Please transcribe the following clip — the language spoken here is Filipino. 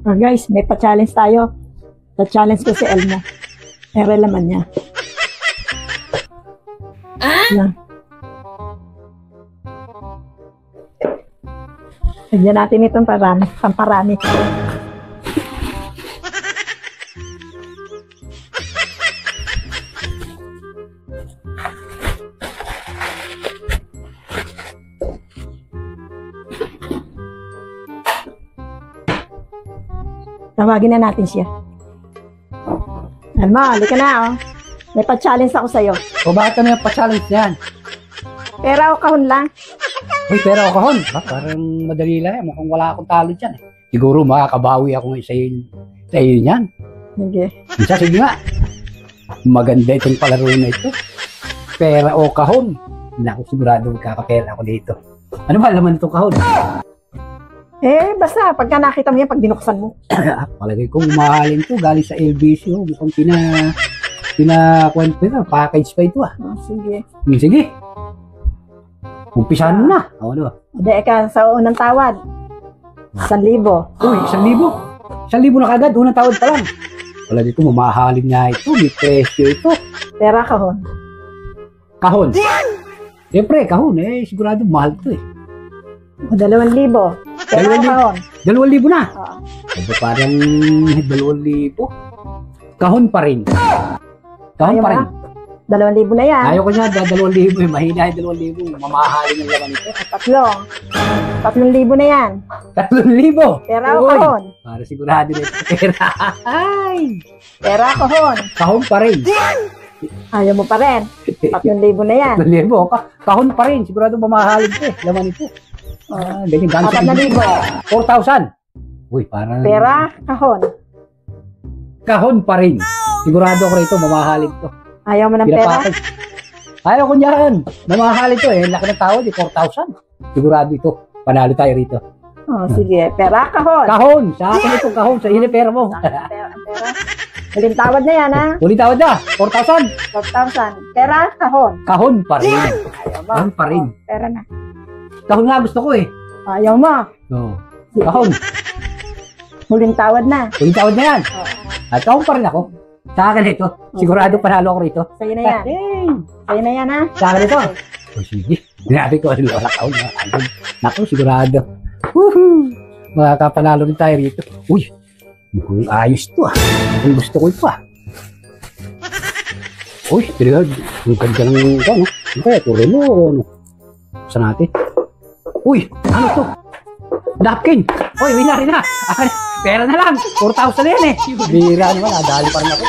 Oh guys, may pa-challenge tayo. Pa-challenge ko si Elmo. Ere laman niya. Yan. Lagyan natin itong pamparami. Tawagin na natin siya. Elmo, halika na, oh. May pa-challenge ako sa'yo. O bakit ano yung pa-challenge yan? Pera o kahon lang? Uy, pera o kahon? Parang madali lang yan. Mukhang wala akong talo dyan. Siguro makakabawi ako sa iyo niyan. Sige. Sige nga. Maganda itong palaro na ito. Pera o kahon? Naku, sigurado magkakapera ako dito. Ano ba laman itong kahon? Eh, basta, pagka nakita mo yan, pag binuksan mo. Palagay ko, umahalin to. Galing sa LBC. Mukhang package pa ito. Oh, sige. Sige. Umpisahan mo na. Ano? Hindi, sa unang tawad. 1,000. Uy, 1,000. 1,000 na kagad. Unang tawad pa lang. Palagay ko, mamahalin nga ito. May presyo ito. Pera kahon. Kahon. Siyempre, kahon. Sigurado mahal ito eh. 2,000. Pera kahon. 2,000 na. Oo. Parang 2,000. Kahon pa rin. Kahon Ayaw pa rin. 2,000 na yan. Ayaw ko niya, 2,000. Mahina yung 2,000. Mamahalin ng laman ito. 3,000 na yan. 3,000. Pera o kahon? Para sigurado na ito. Pera. Ay! Pera kahon. Kahon pa rin. Ayaw mo pa rin. 3,000 na yan. 3,000. Kahon pa rin. Sigurado mamahalin ito eh. Laman ito. Ganyan. 4,000. 4,000. Uy, parang... Pera kahon. Kahon pa rin. Sigurado ko rito, mamahalin ito. Ayaw mo ng pera? Ayaw ko niyan. Mamahalin ito eh. Laki ng tawad, 4,000. Sigurado ito. Panalo tayo rito. Oh, sige. Pera kahon. Kahon. Sa akin itong kahon. Sa iyo pera mo. Pera. Huling tawad na yan, ha? Huling tawad na. 4,000. 4,000. Pera kahon. Kahon pa rin. Ayaw mo. Kahon pa rin. Oh, pera na. Kahon nga gusto ko eh. Ayaw mo. No. Kahon. Huling tawad na. Huling tawad na yan. At kahon pa rin ako. Sa akin ito. Sigurado panalo ako rito. Sa'yo na yan. Sa'yo na yan, ha? Sa akin ito. O sige. Grabe ko. Wala kahon. Naku, sigurado. Woohoo! Makakapanalo rin tayo rito. Uy! Mukhang ayos ito ah. Ang gusto ko ito ah. Uy! Pinagad. Ang ganda ng ano. Ano kaya? Turelo o ano? Saan natin? Uy! Ano to? Napkin! Uy! Winari na! Pera na lang! 4,000 na yan eh! Bira naman. Nadali pa rin ako.